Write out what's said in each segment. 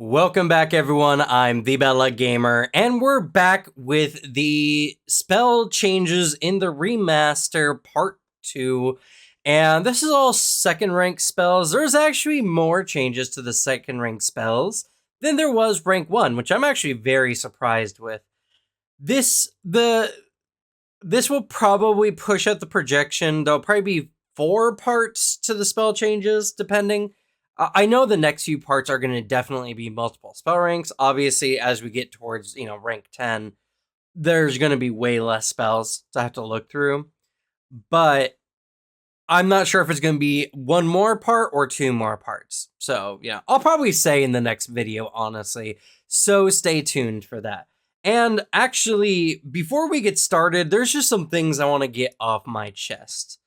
Welcome back, everyone. I'm the Bad Luck Gamer, and we're back with the spell changes in the Remaster Part 2. And this is all second rank spells. There's actually more changes to the second rank spells than there was rank 1, which I'm actually very surprised with. This will probably push out the projection. There'll probably be 4 parts to the spell changes, depending. I know the next few parts are going to definitely be multiple spell ranks. Obviously, as we get towards, rank 10, there's going to be way less spells to have to look through. But I'm not sure if it's going to be 1 more part or 2 more parts. So, I'll probably say in the next video, honestly. So stay tuned for that. And actually, before we get started, there's just some things I want to get off my chest.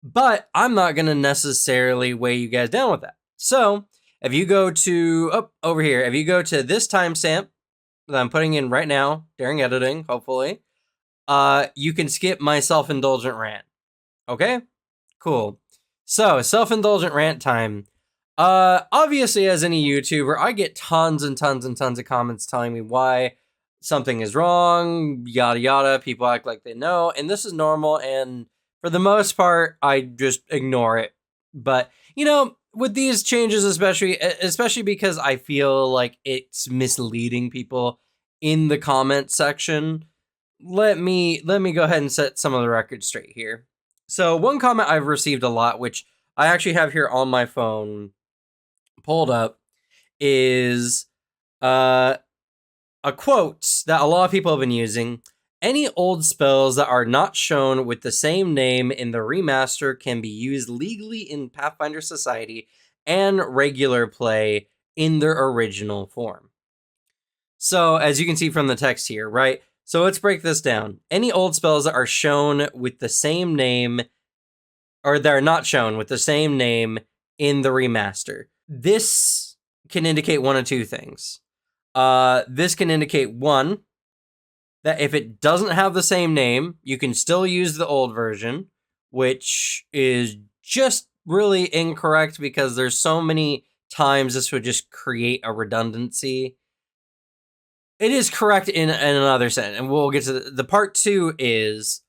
But I'm not going to necessarily weigh you guys down with that. So, if you go to, over here, if you go to this timestamp that I'm putting in right now during editing, hopefully, you can skip my self-indulgent rant. Okay? Cool. So, self-indulgent rant time. Obviously, as any YouTuber, I get tons and tons and tons of comments telling me why something is wrong, yada yada. People act like they know, and this is normal, and for the most part, I just ignore it. But, with these changes, especially because I feel like it's misleading people in the comment section, let me go ahead and set some of the record straight here. So one comment I've received a lot, which I actually have here on my phone pulled up, is a quote that a lot of people have been using. Any old spells that are not shown with the same name in the remaster can be used legally in Pathfinder Society and regular play in their original form. So, as you can see from the text here, right? So let's break this down. Any old spells that are shown with the same name, or that are not shown with the same name in the remaster. This can indicate one of two things. This can indicate, one, that if it doesn't have the same name, you can still use the old version, which is just really incorrect because there's so many times this would just create a redundancy. It is correct in another sense, and we'll get to the part 2 is,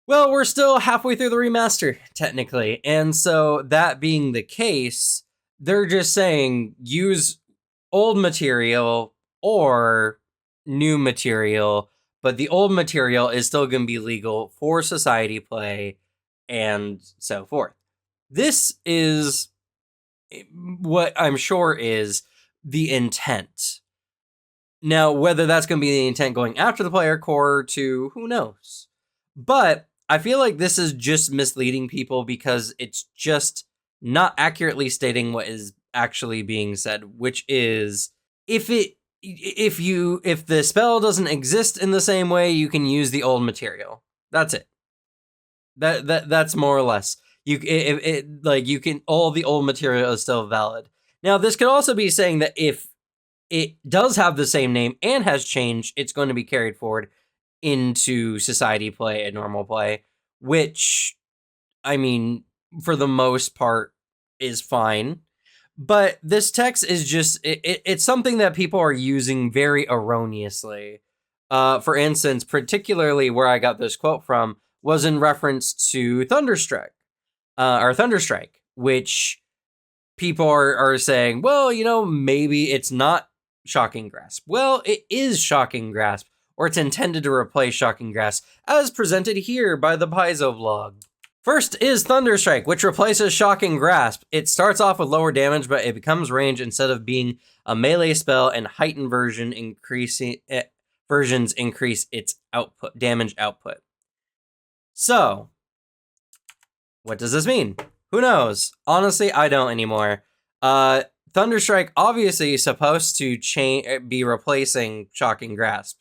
well, we're still halfway through the remaster, technically, and so that being the case, they're just saying use old material or new material, but the old material is still going to be legal for society play and so forth. This is what I'm sure is the intent. Now, whether that's going to be the intent going after the player core to, who knows? But I feel like this is just misleading people because it's just not accurately stating what is actually being said, which is if the spell doesn't exist in the same way, you can use the old material. That's it. That's more or less. You can, all the old material is still valid. Now, this could also be saying that if it does have the same name and has changed, it's going to be carried forward into society play and normal play, which, I mean, for the most part, is fine. But this text is just, it's something that people are using very erroneously. For instance, particularly where I got this quote from was in reference to Thunderstrike, which people are saying, well, maybe it's not Shocking Grasp. Well, it is Shocking Grasp, or it's intended to replace Shocking Grasp, as presented here by the Paizo vlog. First is Thunderstrike, which replaces Shocking Grasp. It starts off with lower damage, but it becomes range instead of being a melee spell, and heightened versions increase its damage output. So, what does this mean? Who knows? Honestly, I don't anymore. Thunderstrike obviously is supposed to be replacing Shocking Grasp.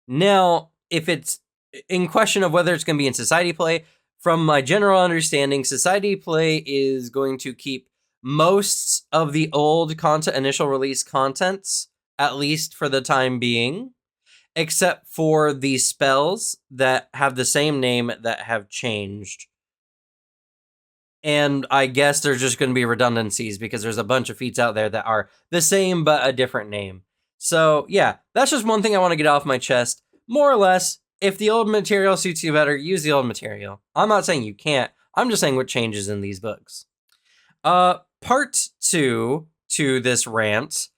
Now, if it's in question of whether it's going to be in society play, from my general understanding, society play is going to keep most of the old initial release contents, at least for the time being, except for the spells that have the same name that have changed. And I guess there's just going to be redundancies because there's a bunch of feats out there that are the same but a different name. So yeah, that's just one thing I want to get off my chest. More or less, if the old material suits you better, use the old material. I'm not saying you can't. I'm just saying what changes in these books. Part 2 to this rant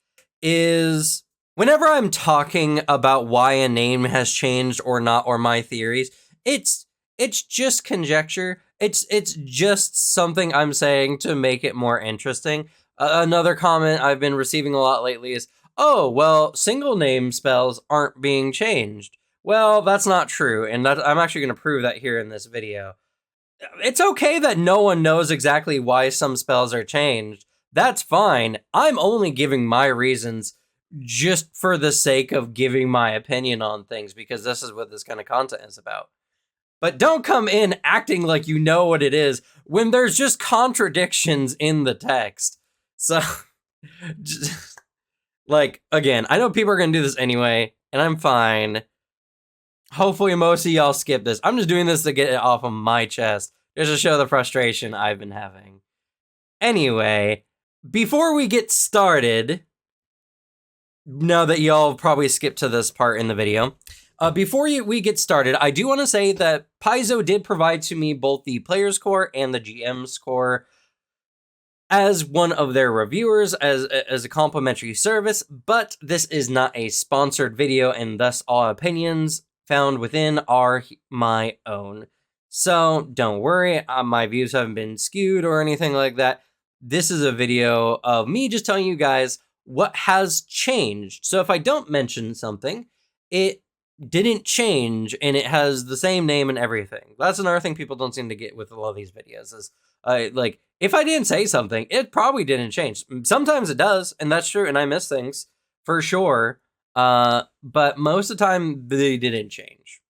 is whenever I'm talking about why a name has changed or not, or my theories, it's just conjecture. It's just something I'm saying to make it more interesting. Another comment I've been receiving a lot lately is, oh, well, single name spells aren't being changed. Well, that's not true, and I'm actually going to prove that here in this video. It's okay that no one knows exactly why some spells are changed. That's fine. I'm only giving my reasons just for the sake of giving my opinion on things, because this is what this kind of content is about. But don't come in acting like you know what it is when there's just contradictions in the text. So, just, like, again, I know people are going to do this anyway, and I'm fine. Hopefully most of y'all skip this. I'm just doing this to get it off of my chest, just to show the frustration I've been having. Anyway, before we get started, now that y'all probably skipped to this part in the video, before we get started, I do want to say that Paizo did provide to me both the player's core and the GM's core as one of their reviewers, as a complimentary service, but this is not a sponsored video, and thus all opinions found within are my own. So don't worry, my views haven't been skewed or anything like that. This is a video of me just telling you guys what has changed. So if I don't mention something, it didn't change and it has the same name and everything. That's another thing people don't seem to get with a lot of these videos is, like, if I didn't say something, it probably didn't change. Sometimes it does, and that's true, and I miss things, for sure. But most of the time, they didn't change.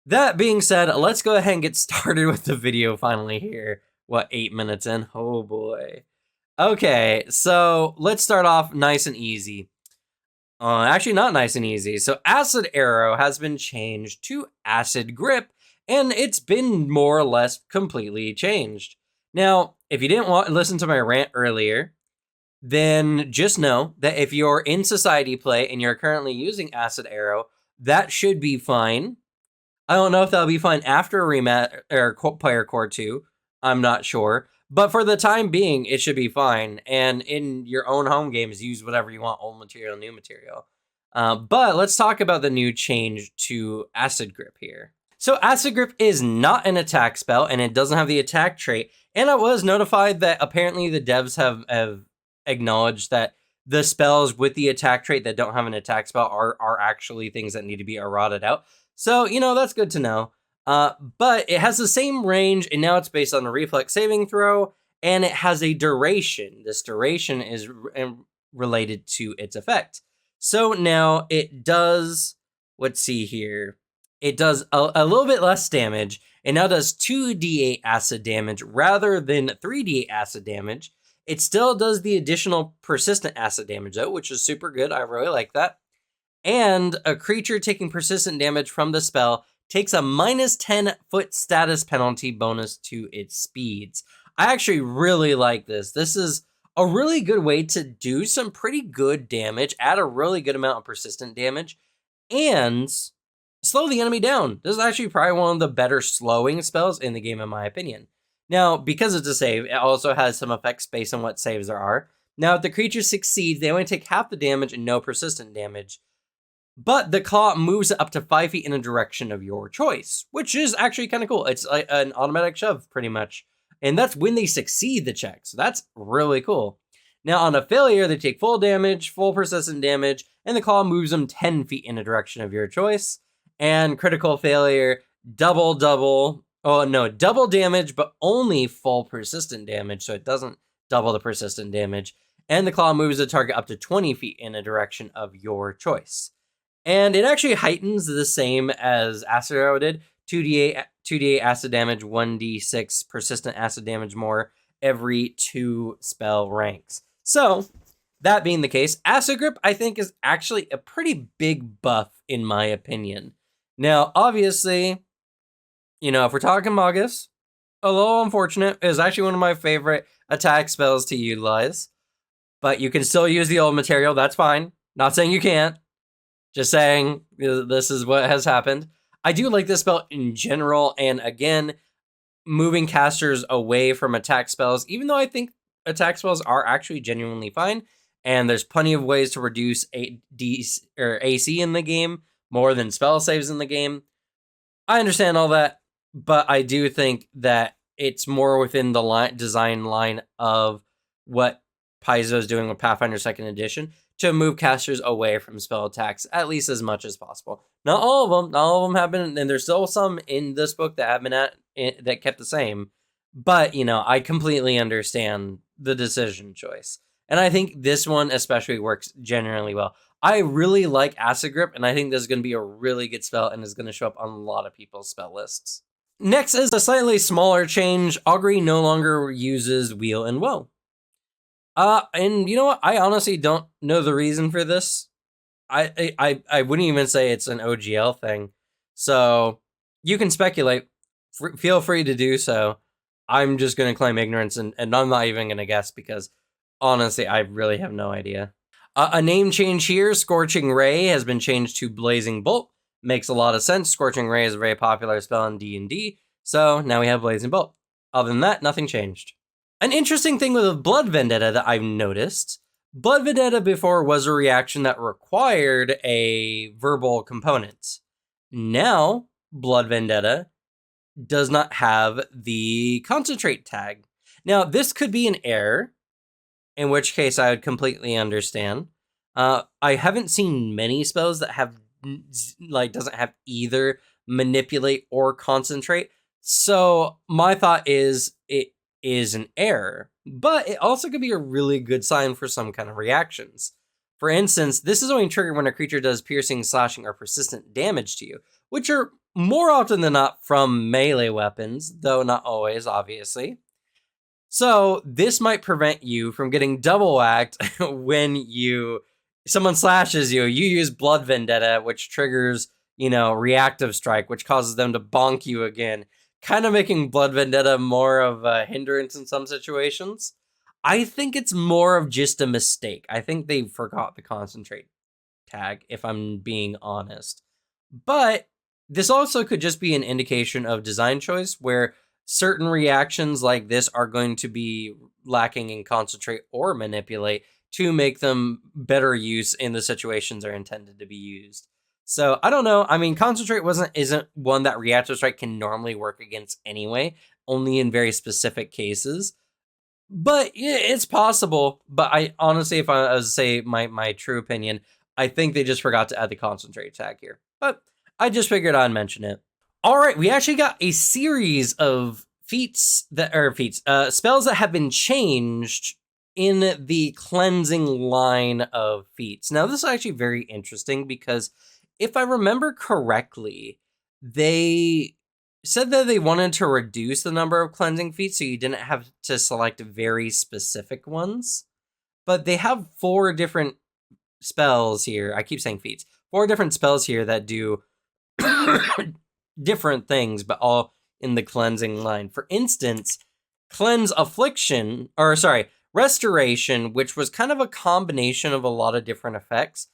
That being said, let's go ahead and get started with the video finally here. What, 8 minutes in? Oh boy. Okay, so let's start off nice and easy. Actually, not nice and easy. So Acid Arrow has been changed to Acid Grip, and it's been more or less completely changed. Now, if you didn't want to listen to my rant earlier, then just know that if you're in Society Play and you're currently using Acid Arrow, that should be fine. I don't know if that'll be fine after Remaster or Player Core 2. I'm not sure. But for the time being, it should be fine. And in your own home games, use whatever you want, old material, new material. But let's talk about the new change to Acid Grip here. So Acid Grip is not an attack spell, and it doesn't have the attack trait. And I was notified that apparently the devs have acknowledged that the spells with the attack trait that don't have an attack spell are actually things that need to be errated out. So, you know, that's good to know. But it has the same range, and now it's based on a reflex saving throw, and it has a duration. This duration is related to its effect. So now it does, let's see here, it does a little bit less damage, and now does 2d8 acid damage rather than 3d8 acid damage. It still does the additional persistent acid damage though, which is super good. I really like that. And a creature taking persistent damage from the spell takes a minus 10 foot status penalty bonus to its speeds. I actually really like this. This is a really good way to do some pretty good damage, add a really good amount of persistent damage, and slow the enemy down. This is actually probably one of the better slowing spells in the game, in my opinion. Now, because it's a save, it also has some effects based on what saves there are. Now, if the creature succeeds, they only take half the damage and no persistent damage. But the claw moves it up to 5 feet in a direction of your choice, which is actually kind of cool. It's like an automatic shove, pretty much. And that's when they succeed the check, so that's really cool. Now, on a failure, they take full damage, full persistent damage, and the claw moves them 10 feet in a direction of your choice. And critical failure, double damage, but only full persistent damage, so it doesn't double the persistent damage. And the claw moves the target up to 20 feet in a direction of your choice. And it actually heightens the same as Acid Arrow did. 2d8 acid damage, 1d6 persistent acid damage more every 2 spell ranks. So, that being the case, Acid Grip, I think, is actually a pretty big buff, in my opinion. Now, obviously, you know, if we're talking Magus, a little unfortunate. It was actually one of my favorite attack spells to utilize. But you can still use the old material. That's fine. Not saying you can't. Just saying this is what has happened. I do like this spell in general. And again, moving casters away from attack spells, even though I think attack spells are actually genuinely fine. And there's plenty of ways to reduce AC in the game more than spell saves in the game. I understand all that, but I do think that it's more within the design line of what Paizo is doing with Pathfinder 2nd Edition to move casters away from spell attacks at least as much as possible. Not all of them. Not all of them have been, and there's still some in this book that have been that kept the same. But, I completely understand the decision choice. And I think this one especially works generally well. I really like Acid Grip, and I think this is going to be a really good spell and is going to show up on a lot of people's spell lists. Next is a slightly smaller change. Augury no longer uses Wheel and Woe. And you know what? I honestly don't know the reason for this. I wouldn't even say it's an OGL thing. So you can speculate. Feel free to do so. I'm just going to claim ignorance, and I'm not even going to guess because honestly, I really have no idea. A name change here. Scorching Ray has been changed to Blazing Bolt. Makes a lot of sense. Scorching Ray is a very popular spell in D&D, so now we have Blazing Bolt. Other than that, nothing changed. An interesting thing with Blood Vendetta that I've noticed, Blood Vendetta before was a reaction that required a verbal component. Now, Blood Vendetta does not have the concentrate tag. Now, this could be an error, in which case I would completely understand. I haven't seen many spells that have, doesn't have either manipulate or concentrate. So my thought is it is an error, but it also could be a really good sign for some kind of reactions. For instance, this is only triggered when a creature does piercing, slashing, or persistent damage to you, which are more often than not from melee weapons, though not always, obviously. So this might prevent you from getting double whacked when someone slashes you. You use Blood Vendetta, which triggers, reactive strike, which causes them to bonk you again, kind of making Blood Vendetta more of a hindrance in some situations. I think it's more of just a mistake. I think they forgot the concentrate tag, if I'm being honest. But this also could just be an indication of design choice, where certain reactions like this are going to be lacking in concentrate or manipulate to make them better use in the situations they're intended to be used. So I don't know. I mean, concentrate isn't one that reactive strike can normally work against anyway, only in very specific cases. But yeah, it's possible. But I honestly, if I was to say my true opinion, I think they just forgot to add the concentrate tag here. But I just figured I'd mention it. All right, we actually got a series of spells that have been changed in the cleansing line of feats. Now, this is actually very interesting because if I remember correctly, they said that they wanted to reduce the number of cleansing feats so you didn't have to select very specific ones. But they have 4 different spells here. I keep saying feats. 4 different spells here that do different things, but all in the cleansing line. For instance, Restoration, which was kind of a combination of a lot of different effects,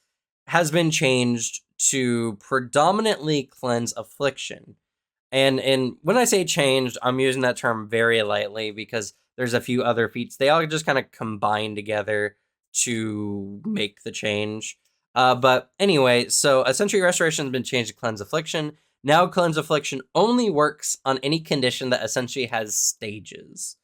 has been changed to predominantly cleanse affliction. And when I say changed, I'm using that term very lightly because there's a few other feats. They all just kind of combine together to make the change. But anyway, so essentially Restoration has been changed to Cleanse Affliction. Now Cleanse Affliction only works on any condition that essentially has stages.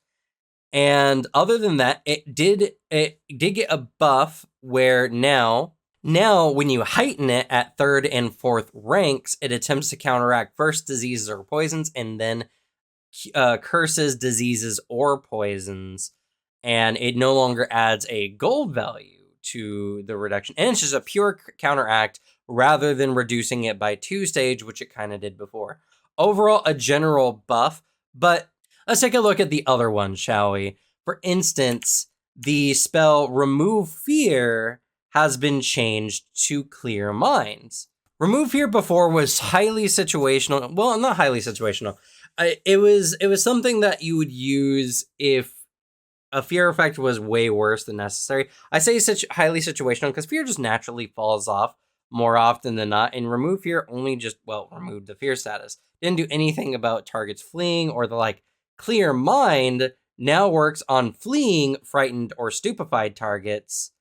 And other than that, it did get a buff where now when you heighten it at 3rd and 4th ranks, it attempts to counteract first diseases or poisons and then curses, diseases, or poisons. And it no longer adds a gold value to the reduction. And it's just a pure counteract rather than reducing it by 2 stage, which it kind of did before. Overall, a general buff, but let's take a look at the other one, shall we? For instance, the spell Remove Fear has been changed to Clear Minds. Remove Fear before was highly situational. Well, not highly situational. It was something that you would use if a fear effect was way worse than necessary. I say such highly situational because fear just naturally falls off more often than not, and remove fear only just, well, removed the fear status. Didn't do anything about targets fleeing or the like. Clear mind now works on fleeing frightened or stupefied targets,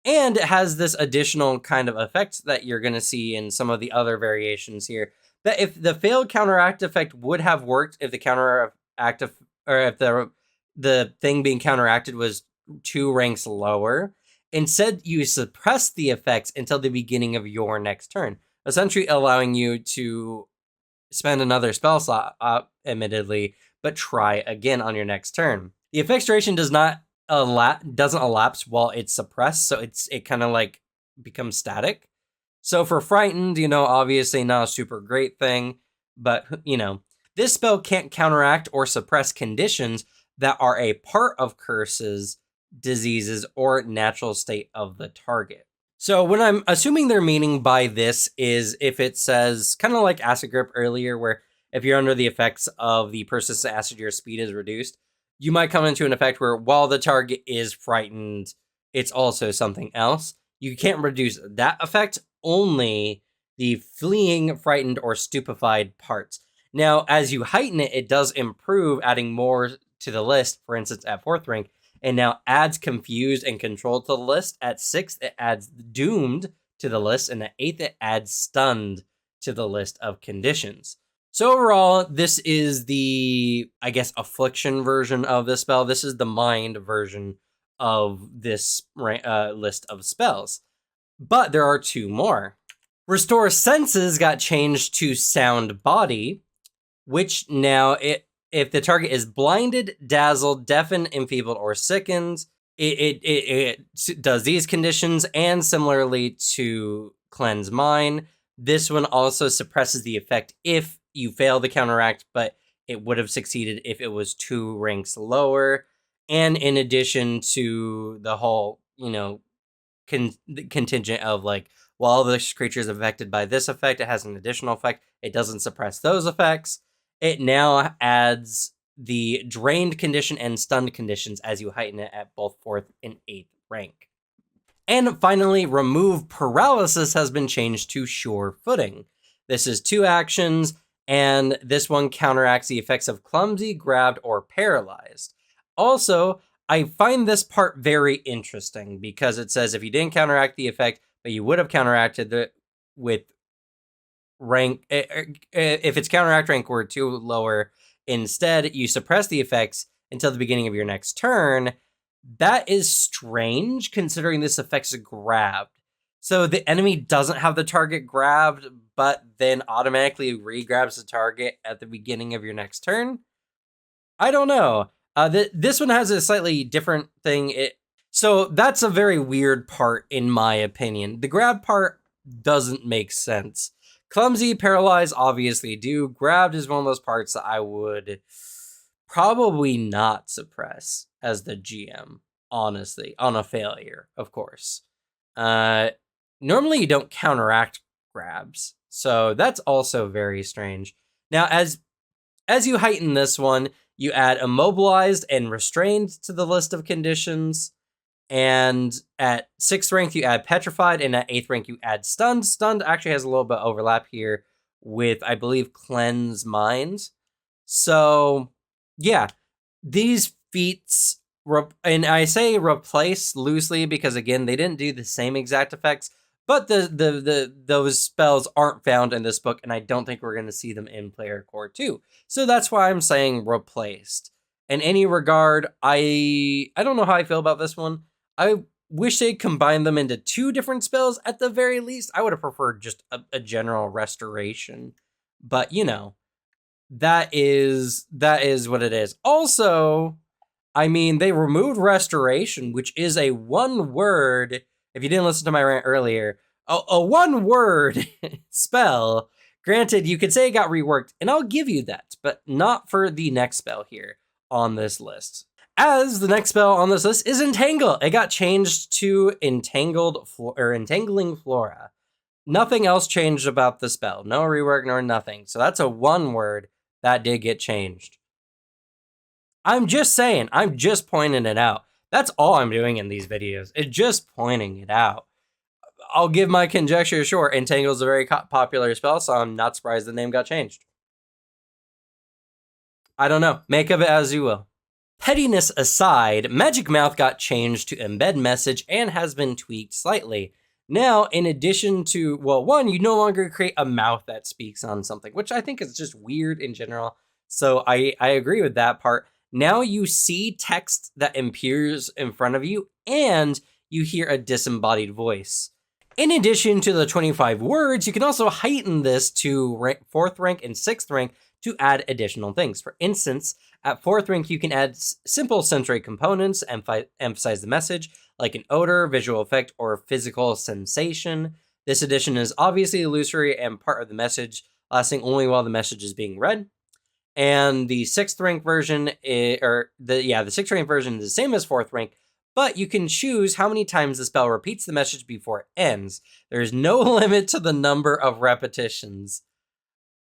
and it has this additional kind of effect that you're going to see in some of the other variations here. That if the failed counteract effect would have worked if the counteract or if the thing being counteracted was 2 ranks lower, instead you suppress the effects until the beginning of your next turn, essentially allowing you to spend another spell slot, admittedly, but try again on your next turn. The effects duration doesn't elapse while it's suppressed, so it kind of like becomes static. So for frightened, obviously not a super great thing, but this spell can't counteract or suppress conditions that are a part of curses, diseases, or natural state of the target. So what I'm assuming their meaning by this is if it says, kind of like Acid Grip earlier, where if you're under the effects of the persistent acid, your speed is reduced, you might come into an effect where while the target is frightened, it's also something else. You can't reduce that effect, only the fleeing, frightened, or stupefied parts. Now, as you heighten it, it does improve, adding more to the list, for instance, at 4th rank, and now adds confused and controlled to the list. At 6th, it adds doomed to the list, and at 8th, it adds stunned to the list of conditions. So overall, this is the, I guess, affliction version of this spell. This is the mind version of this list of spells. But there are 2 more. Restore Senses got changed to Sound Body, which now if the target is blinded, dazzled, deafened, enfeebled, or sickened, it does these conditions, and similarly to Cleanse Mind, this one also suppresses the effect if you fail the counteract, but it would have succeeded if it was 2 ranks lower. And in addition to the whole, contingent of like, while this creature is affected by this effect, it has an additional effect. It doesn't suppress those effects. It now adds the drained condition and stunned conditions as you heighten it at both 4th and 8th rank. And finally, remove paralysis has been changed to sure footing. This is 2 actions, and this one counteracts the effects of clumsy, grabbed, or paralyzed. Also, I find this part very interesting because it says if you didn't counteract the effect, but you would have counteracted it with rank, if its counteract rank were 2 lower, instead you suppress the effects until the beginning of your next turn. That is strange considering this effect's grabbed. So the enemy doesn't have the target grabbed, but then automatically re-grabs the target at the beginning of your next turn. I don't know. This one has a slightly different thing. So that's a very weird part, in my opinion. The grab part doesn't make sense. Clumsy, paralyzed, obviously do. Grabbed is one of those parts that I would probably not suppress as the GM, honestly, on a failure, of course. Normally you don't counteract grabs, so that's also very strange. Now, as you heighten this one, you add immobilized and restrained to the list of conditions. And at 6th rank, you add petrified, and at 8th rank, you add stunned. Stunned actually has a little bit of overlap here with, I believe, Cleanse Mind. So, yeah, these feats, and I say replace loosely because, again, they didn't do the same exact effects, but those spells aren't found in this book, and I don't think we're going to see them in Player Core 2. So that's why I'm saying replaced. In any regard, I don't know how I feel about this one. I wish they'd combine them into 2 different spells at the very least. I would have preferred just a general restoration. But, that is what it is. Also, I mean, they removed restoration, which is a 1-word, if you didn't listen to my rant earlier, a 1-word spell. Granted, you could say it got reworked, and I'll give you that, but not for the next spell here on this list. As the next spell on this list is Entangle. It got changed to Entangling Flora. Nothing else changed about the spell. No rework nor nothing. So that's a 1-word. that did get changed. I'm just saying, I'm just pointing it out. That's all I'm doing in these videos. It's just pointing it out. I'll give my conjecture short. Entangle is a very popular spell, so I'm not surprised the name got changed. I don't know. Make of it as you will. Pettiness aside, Magic Mouth got changed to embed message and has been tweaked slightly. Now, in addition to, well, one, you no longer create a mouth that speaks on something, which I think is just weird in general. So I agree with that part. Now you see text that appears in front of you and you hear a disembodied voice. In addition to the 25 words, you can also heighten this to 4th rank and 6th rank to add additional things. For instance, at 4th rank, you can add simple sensory components and emphasize the message, like an odor, visual effect, or physical sensation. This addition is obviously illusory and part of the message, lasting only while the message is being read. And the 6th rank version, the 6th rank version is the same as 4th rank, but you can choose how many times the spell repeats the message before it ends. There's no limit to the number of repetitions.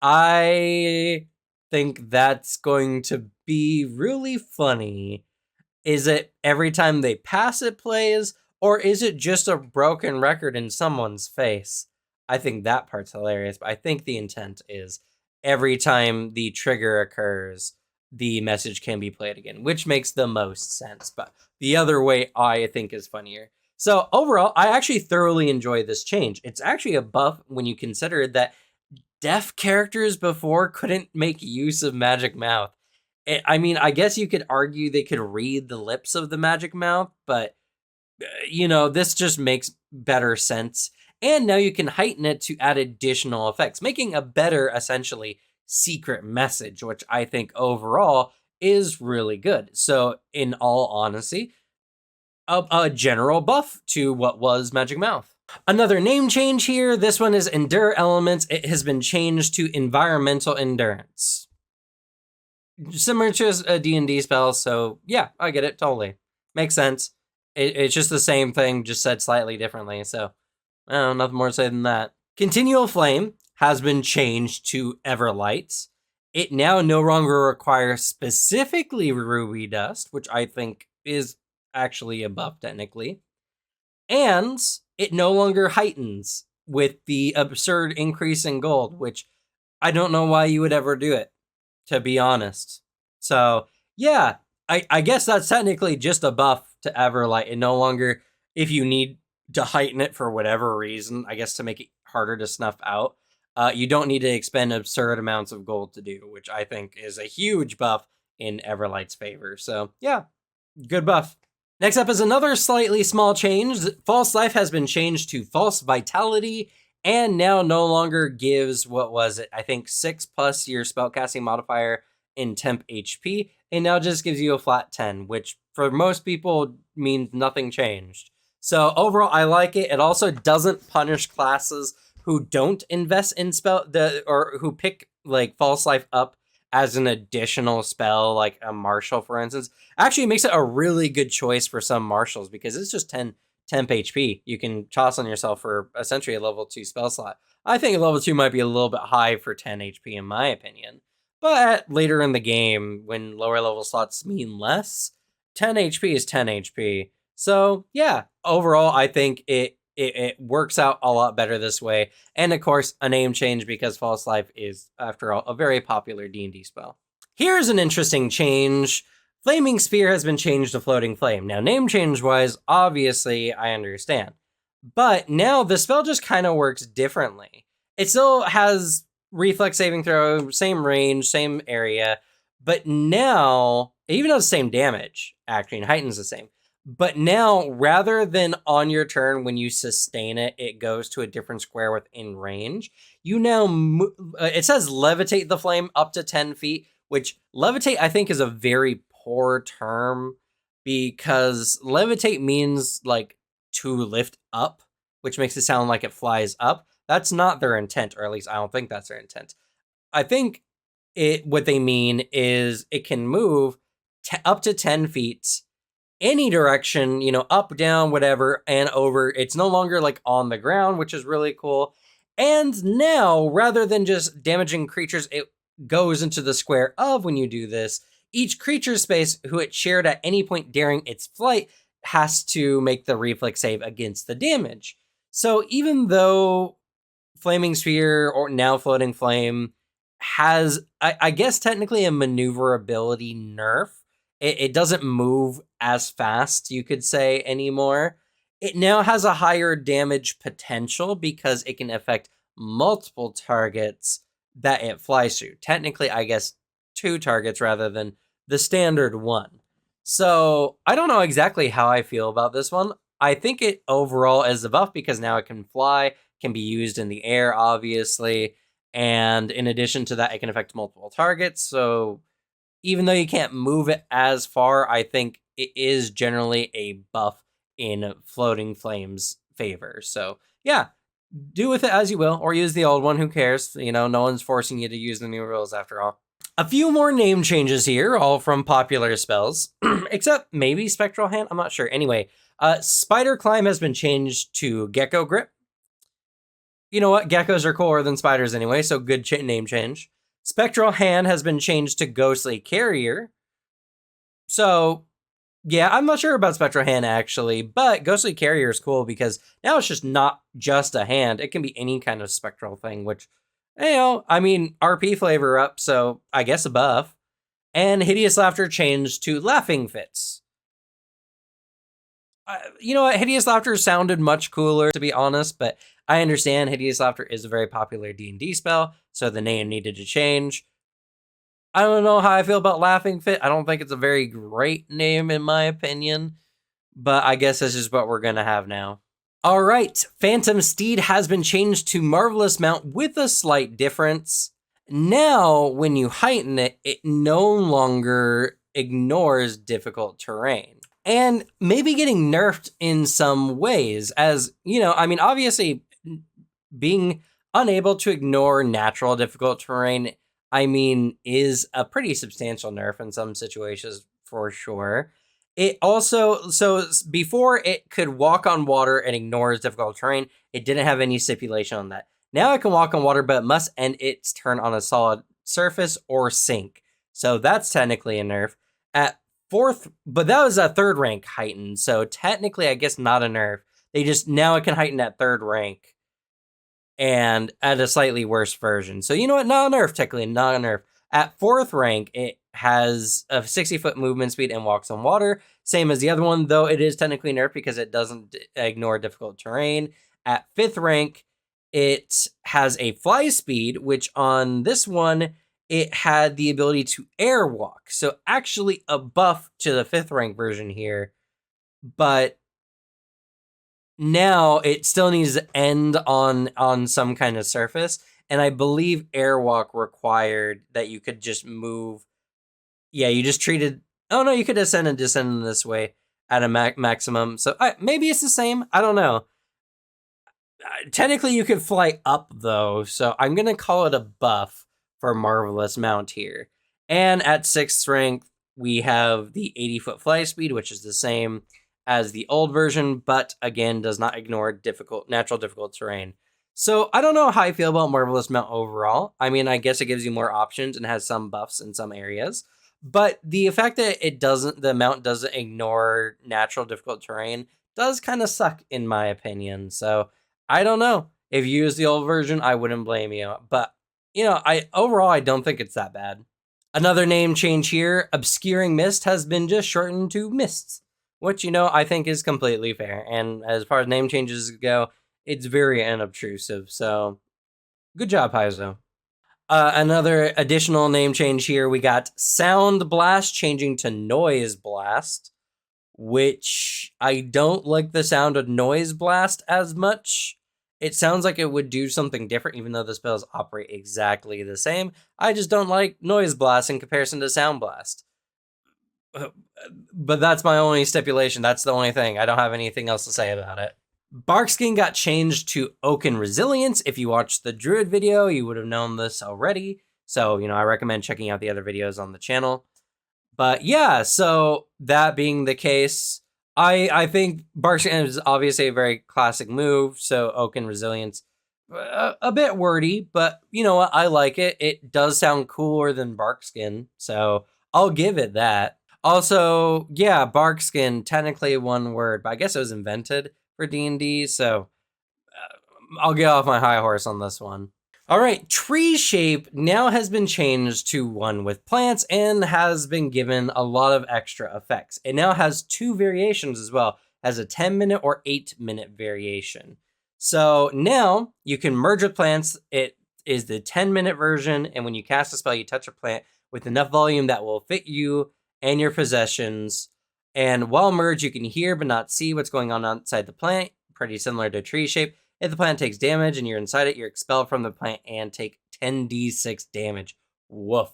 I think that's going to be really funny. Is it every time they pass it plays, or is it just a broken record in someone's face? I think that part's hilarious, but I think the intent is every time the trigger occurs, the message can be played again, which makes the most sense. But the other way I think is funnier. So overall, I actually thoroughly enjoy this change. It's actually a buff when you consider that deaf characters before couldn't make use of Magic Mouth. I mean, I guess you could argue they could read the lips of the Magic Mouth, but, this just makes better sense. And now you can heighten it to add additional effects, making a better, essentially, secret message, which I think overall is really good. So, in all honesty, a general buff to what was Magic Mouth. Another name change here. This one is Endure Elements. It has been changed to Environmental Endurance. Similar to a D&D spell, so yeah, I get it, totally. Makes sense. It's just the same thing, just said slightly differently, so nothing more to say than that. Continual Flame has been changed to Everlight. It now no longer requires specifically Ruby Dust, which I think is actually a buff technically. And it no longer heightens with the absurd increase in gold, which I don't know why you would ever do it, to be honest. So, yeah, I guess that's technically just a buff to Everlight. It no longer, if you need to heighten it for whatever reason, I guess to make it harder to snuff out, you don't need to expend absurd amounts of gold to do, which I think is a huge buff in Everlight's favor. So, yeah, good buff. Next up is another slightly small change. False Life has been changed to False Vitality and now no longer gives, what was it? I think 6+ your spellcasting modifier in temp HP. It now just gives you a flat 10, which for most people means nothing changed. So overall, I like it. It also doesn't punish classes who don't invest in or who pick like False Life up as an additional spell, like a martial, for instance. Actually, it makes it a really good choice for some martials because it's just 10 temp HP. You can toss on yourself for essentially a level 2 spell slot. I think a level 2 might be a little bit high for 10 HP in my opinion. But later in the game, when lower level slots mean less, 10 HP is 10 HP. So yeah, overall, I think it works out a lot better this way. And of course, a name change because False Life is, after all, a very popular D&D spell. Here's an interesting change. Flaming Spear has been changed to Floating Flame. Now, name change-wise, obviously, I understand. But now the spell just kind of works differently. It still has reflex saving throw, same range, same area. But now, even though it's the same damage, actually, and heightens the same. But now, rather than on your turn, when you sustain it, it goes to a different square within range. You now, it says levitate the flame up to 10 feet, which levitate, I think, is a very poor term because levitate means like to lift up, which makes it sound like it flies up. That's not their intent, or at least I don't think that's their intent. I think what they mean is it can move up to 10 feet any direction, up, down, whatever, and over. It's no longer like on the ground, which is really cool. And now, rather than just damaging creatures, goes into the square of when you do this, each creature space who it shared at any point during its flight has to make the reflex save against the damage. So even though Flaming Sphere, or now Floating Flame, has, I guess, technically a maneuverability nerf. It doesn't move as fast, you could say, anymore. It now has a higher damage potential because it can affect multiple targets that it flies through. Technically, I guess, 2 targets rather than the standard 1. So I don't know exactly how I feel about this one. I think it overall is a buff because now it can fly, can be used in the air, obviously. And in addition to that, it can affect multiple targets. So even though you can't move it as far, I think it is generally a buff in Floating Flame's favor. So yeah, do with it as you will, or use the old one. Who cares? No one's forcing you to use the new rules after all. A few more name changes here, all from popular spells, except maybe Spectral Hand. I'm not sure. Anyway, Spider Climb has been changed to Gecko Grip. You know what? Geckos are cooler than spiders anyway, so good name change. Spectral Hand has been changed to Ghostly Carrier. So, yeah, I'm not sure about Spectral Hand actually, but Ghostly Carrier is cool because now it's just not just a hand. It can be any kind of spectral thing, which, RP flavor up, so I guess a buff. And Hideous Laughter changed to Laughing Fits. You know what? Hideous Laughter sounded much cooler, to be honest, but I understand Hideous Laughter is a very popular D&D spell, so the name needed to change. I don't know how I feel about Laughing Fit. I don't think it's a very great name, in my opinion, but I guess this is what we're going to have now. All right, Phantom Steed has been changed to Marvelous Mount with a slight difference. Now, when you heighten it, it no longer ignores difficult terrain. And maybe getting nerfed in some ways, as, obviously being unable to ignore natural difficult terrain, is a pretty substantial nerf in some situations for sure. It also, before it could walk on water and ignores difficult terrain, it didn't have any stipulation on that. Now it can walk on water, but it must end its turn on a solid surface or sink. So that's technically a nerf. At 4th, but that was a 3rd rank heightened, so technically I guess not a nerf. Now it can heighten at 3rd rank and at a slightly worse version. So you know what? Not a nerf, technically, not a nerf. At 4th rank, it has a 60-foot movement speed and walks on water, same as the other one, though it is technically nerf because it doesn't ignore difficult terrain. At 5th rank, it has a fly speed, which on this one, it had the ability to airwalk. So actually a buff to the 5th rank version here, but now it still needs to end on some kind of surface. And I believe airwalk required that you could just move. Yeah, you just treated. Oh no, you could ascend and descend in this way at a maximum. So maybe it's the same. I don't know. Technically, you could fly up though, so I'm gonna call it a buff for Marvelous Mount here. And at 6th rank, we have the 80-foot fly speed, which is the same as the old version, but again, does not ignore natural difficult terrain. So I don't know how I feel about Marvelous Mount overall. I guess it gives you more options and has some buffs in some areas. But the fact that the mount doesn't ignore natural difficult terrain does kind of suck in my opinion. So I don't know. If you use the old version, I wouldn't blame you. But I don't think it's that bad. Another name change here, Obscuring Mist has been just shortened to Mists, which, I think is completely fair. And as far as name changes go, it's very unobtrusive. So good job, Paizo. Another additional name change here, we got Sound Blast changing to Noise Blast, which I don't like the sound of Noise Blast as much. It sounds like it would do something different, even though the spells operate exactly the same. I just don't like Noise Blast in comparison to Sound Blast. But that's my only stipulation. That's the only thing. I don't have anything else to say about it. Barkskin got changed to Oaken Resilience. If you watched the Druid video, you would have known this already. So, I recommend checking out the other videos on the channel. But yeah, so that being the case, I think Barkskin is obviously a very classic move. So Oaken Resilience a bit wordy, but you know what? I like it. It does sound cooler than Barkskin, so I'll give it that. Also, yeah, Barkskin, technically one word, but I guess it was invented for D&D, so I'll get off my high horse on this one. All right, tree shape now has been changed to one with plants and has been given a lot of extra effects. It now has 2 variations as well, has a 10-minute or 8-minute variation. So now you can merge with plants. It is the 10-minute version, and when you cast a spell, you touch a plant with enough volume that will fit you and your possessions. And while merged, you can hear but not see what's going on outside the plant, pretty similar to tree shape. If the plant takes damage and you're inside it, you're expelled from the plant and take 10d6 damage. Woof.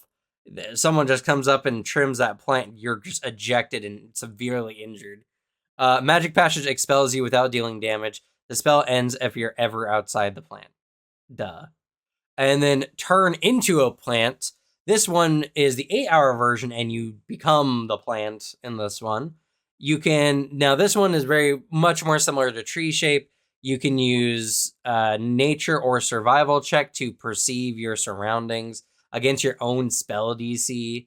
Someone just comes up and trims that plant, you're just ejected and severely injured. Magic Passage expels you without dealing damage. The spell ends if you're ever outside the plant. Duh. And then turn into a plant. This one is the 8-hour version, and you become the plant in this one. You can, now this one is very much more similar to tree shape. You can use nature or survival check to perceive your surroundings against your own spell DC.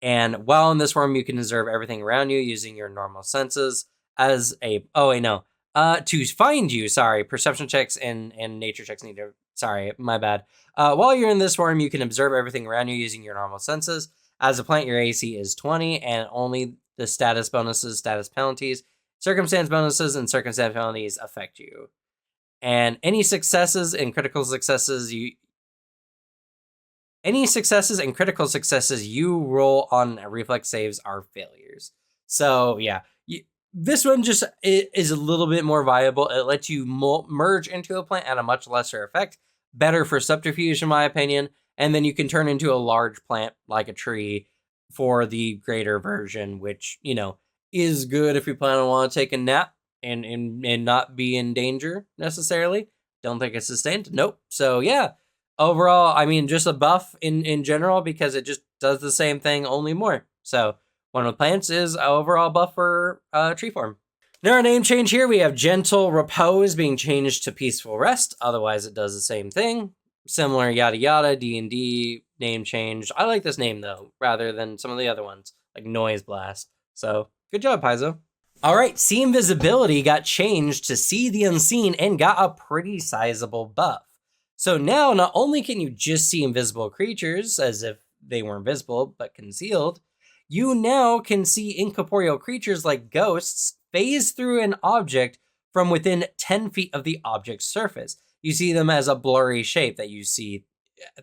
And while in this form, you can observe everything around you using your normal senses as a, oh wait, no. To find you, sorry, perception checks and nature checks need to, sorry, my bad. While you're in this form, you can observe everything around you using your normal senses. As a plant, your AC is 20, and only the status bonuses, status penalties, circumstance bonuses, and circumstance penalties affect you. And any successes and critical successes you roll on reflex saves are failures. So yeah, this one just is a little bit more viable. It lets you merge into a plant at a much lesser effect. Better for subterfuge, in my opinion. And then you can turn into a large plant like a tree for the greater version, which, you know, is good if you plan on want to take a nap and not be in danger necessarily. Don't think it's sustained. Nope. So yeah, overall, I mean, just a buff in general because it just does the same thing, only more. So one with plants is overall buff for tree form. Now our name change here, we have Gentle Repose being changed to Peaceful Rest. Otherwise, it does the same thing. Similar yada yada, D&D name change. I like this name though, rather than some of the other ones, like Noise Blast. So good job, Paizo. All right, See Invisibility got changed to See the Unseen and got a pretty sizable buff. So now not only can you just see invisible creatures as if they weren't visible but concealed, you now can see incorporeal creatures like ghosts phase through an object from within 10 feet of the object's surface. You see them as a blurry shape that you see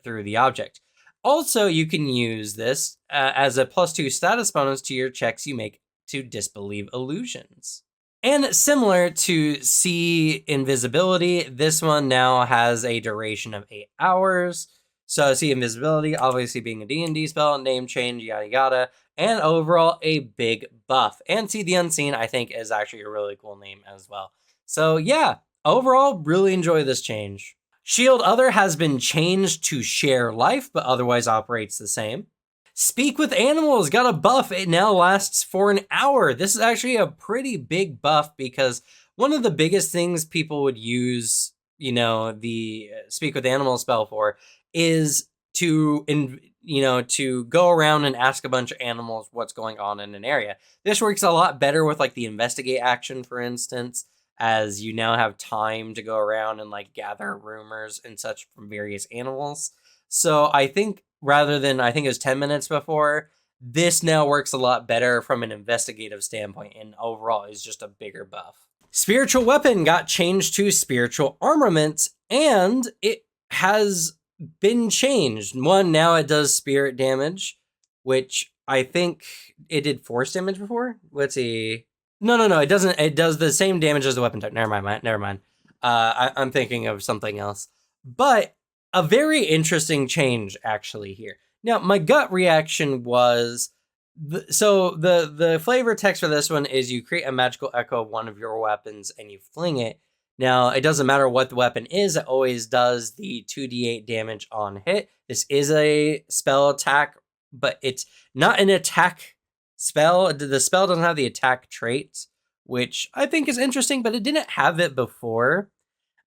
through the object. Also, you can use this as a +2 status bonus to your checks you make to disbelieve illusions. And similar to See Invisibility, this one now has a duration of 8 hours. So See Invisibility, obviously being a D&D spell, name change, yada yada, and overall a big buff. And See the Unseen, I think, is actually a really cool name as well. So yeah, overall, really enjoy this change. Shield Other has been changed to Share Life, but otherwise operates the same. Speak with Animals got a buff. It now lasts for an hour. This is actually a pretty big buff because one of the biggest things people would use, you know, the Speak with Animals spell for is to, to go around and ask a bunch of animals what's going on in an area. This works a lot better with like the investigate action, for instance, as you now have time to go around and like gather rumors and such from various animals. So I think rather than, I think it was 10 minutes before, this now works a lot better from an investigative standpoint and overall is just a bigger buff. Spiritual Weapon got changed to Spiritual Armament and it has been changed. One, now it does spirit damage, which I think it did force damage before. Let's see. No, it doesn't. It does the same damage as the weapon type. Never mind. I'm thinking of something else. But a very interesting change actually here. Now, my gut reaction was, the flavor text for this one is you create a magical echo of one of your weapons and you fling it. Now, it doesn't matter what the weapon is, it always does the 2d8 damage on hit. This is a spell attack, but it's not an attack spell. The spell doesn't have the attack trait, which I think is interesting, but it didn't have it before.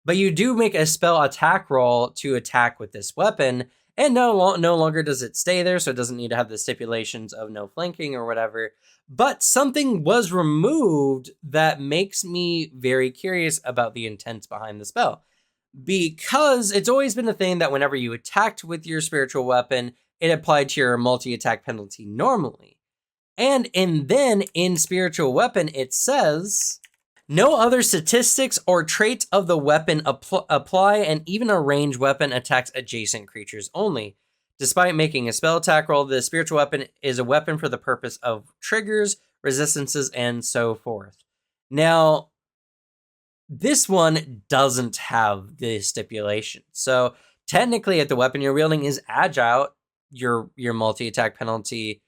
but you do make a spell attack roll to attack with this weapon, and no longer does it stay there, so it doesn't need to have the stipulations of no flanking or whatever. But something was removed that makes me very curious about the intent behind the spell. Because it's always been a thing that whenever you attacked with your spiritual weapon, it applied to your multi-attack penalty normally. And then in spiritual weapon, it says, no other statistics or traits of the weapon apply, and even a ranged weapon attacks adjacent creatures only. Despite making a spell attack roll, the spiritual weapon is a weapon for the purpose of triggers, resistances, and so forth. Now, this one doesn't have the stipulation. So technically, if the weapon you're wielding is agile, your multi-attack penalty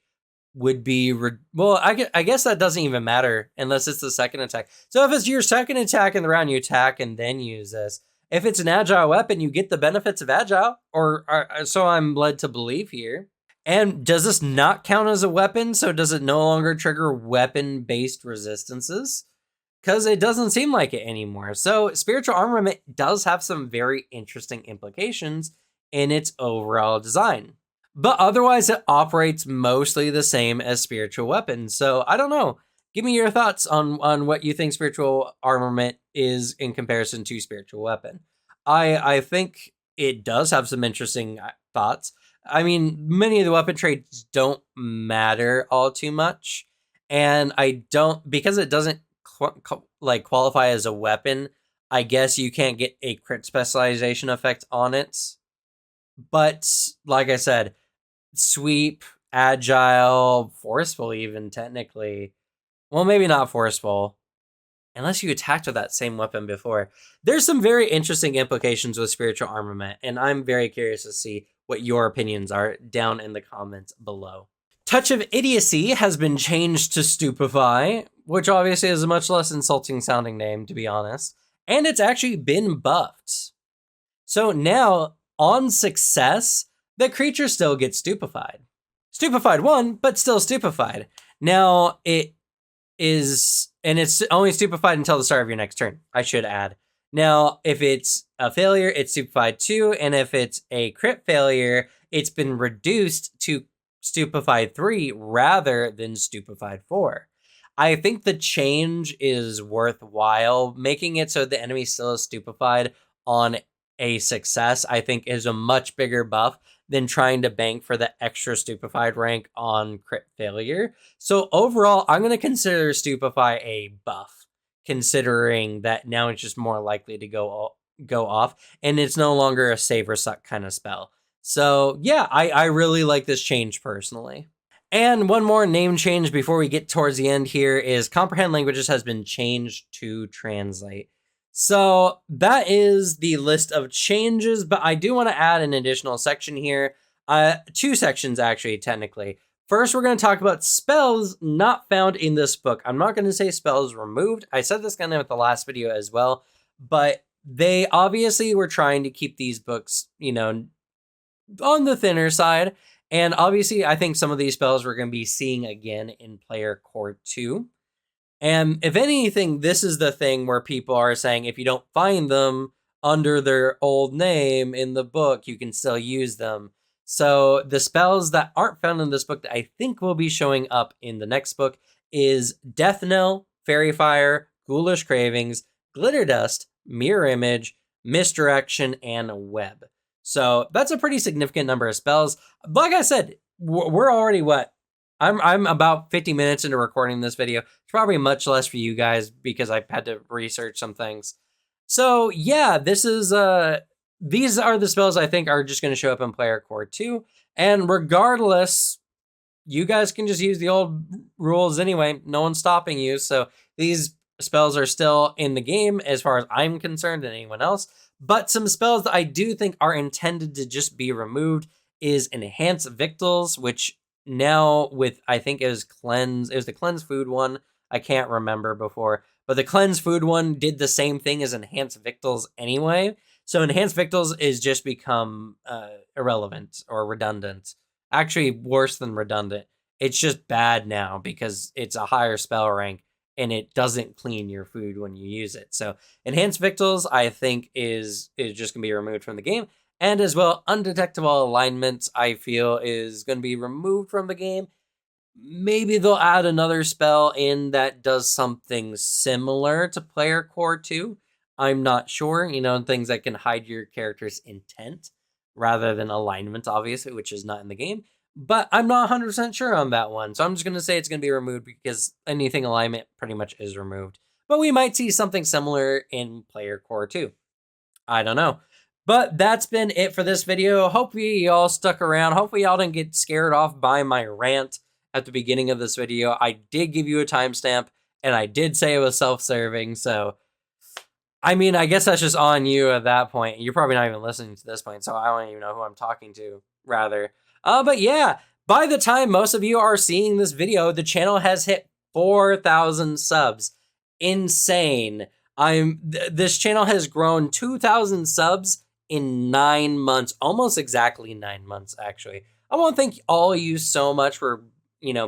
would be I guess that doesn't even matter unless it's the second attack. So if it's your second attack in the round, you attack and then use this. If it's an agile weapon, you get the benefits of agile, or so I'm led to believe here. And does this not count as a weapon? So does it no longer trigger weapon-based resistances? Because it doesn't seem like it anymore. So spiritual armament does have some very interesting implications in its overall design. But otherwise, it operates mostly the same as spiritual weapons. So I don't know. Give me your thoughts on what you think spiritual armament is in comparison to spiritual weapon. I think it does have some interesting thoughts. I mean, many of the weapon traits don't matter all too much. And because it doesn't qualify as a weapon, I guess you can't get a crit specialization effect on it. But like I said, sweep, agile, forceful even technically. Well, maybe not forceful, unless you attacked with that same weapon before. There's some very interesting implications with spiritual armament, and I'm very curious to see what your opinions are down in the comments below. Touch of Idiocy has been changed to Stupefy, which obviously is a much less insulting sounding name, to be honest, and it's actually been buffed. So now, on success, the creature still gets stupefied. Stupefied 1, but still stupefied. Now, it is, and it's only stupefied until the start of your next turn, I should add. Now, if it's a failure, it's stupefied 2, and if it's a crit failure, it's been reduced to stupefied 3 rather than stupefied 4. I think the change is worthwhile. Making it so the enemy still is stupefied on a success, I think, is a much bigger buff than trying to bank for the extra stupefied rank on crit failure. So overall, I'm going to consider Stupefy a buff, considering that now it's just more likely to go off, and it's no longer a save or suck kind of spell. So yeah, I really like this change personally. And one more name change before we get towards the end here is Comprehend Languages has been changed to Translate. So that is the list of changes, but I do want to add an additional section here. 2 sections, actually, technically. First, we're going to talk about spells not found in this book. I'm not going to say spells removed. I said this kind of with the last video as well, but they obviously were trying to keep these books, on the thinner side. And obviously, I think some of these spells we're going to be seeing again in Player Core 2. And if anything, this is the thing where people are saying if you don't find them under their old name in the book, you can still use them. So the spells that aren't found in this book that I think will be showing up in the next book is Death Knell, Fairy Fire, Ghoulish Cravings, Glitter Dust, Mirror Image, Misdirection, and Web. So that's a pretty significant number of spells. Like I said, we're already I'm about 50 minutes into recording this video. It's probably much less for you guys because I had to research some things. So yeah, these are the spells I think are just going to show up in Player Core 2. And regardless, you guys can just use the old rules anyway. No one's stopping you. So these spells are still in the game as far as I'm concerned and anyone else. But some spells that I do think are intended to just be removed is Enhance Victuals, which now with, I think it was the Cleanse Food one. I can't remember before, but the Cleanse Food one did the same thing as Enhance Victuals anyway. So Enhance Victuals is just become irrelevant or redundant. Actually, worse than redundant. It's just bad now because it's a higher spell rank and it doesn't clean your food when you use it. So enhanced victuals, I think, is just gonna be removed from the game. And as well, undetectable alignments, I feel, is gonna be removed from the game. Maybe they'll add another spell in that does something similar to player core 2. I'm not sure, things that can hide your character's intent rather than alignment, obviously, which is not in the game. But I'm not 100% sure on that one. So I'm just going to say it's going to be removed because anything alignment pretty much is removed. But we might see something similar in player core 2. I don't know. But that's been it for this video. Hopefully y'all stuck around. Hopefully y'all didn't get scared off by my rant at the beginning of this video. I did give you a timestamp, and I did say it was self-serving, so I mean, I guess that's just on you at that point. You're probably not even listening to this point, so I don't even know who I'm talking to, rather. But yeah, by the time most of you are seeing this video, the channel has hit 4,000 subs. Insane. This channel has grown 2,000 subs in 9 months, almost exactly 9 months, actually. I want to thank all of you so much for,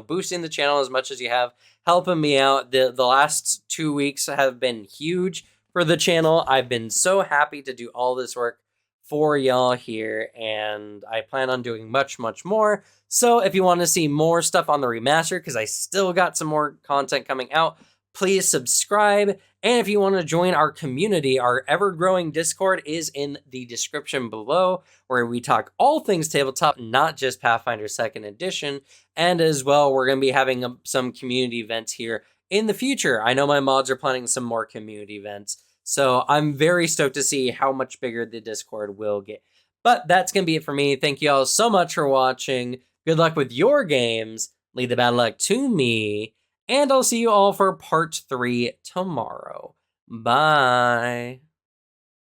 boosting the channel as much as you have, helping me out. The last 2 weeks have been huge for the channel. I've been so happy to do all this work for y'all here, and I plan on doing much, much more. So if you want to see more stuff on the remaster, because I still got some more content coming out, please subscribe. And if you want to join our community, our ever-growing Discord is in the description below, where we talk all things tabletop, not just Pathfinder 2nd Edition. And as well, we're going to be having some community events here in the future. I know my mods are planning some more community events, so I'm very stoked to see how much bigger the Discord will get. But that's going to be it for me. Thank you all so much for watching. Good luck with your games. Leave the bad luck to me. And I'll see you all for part 3 tomorrow. Bye.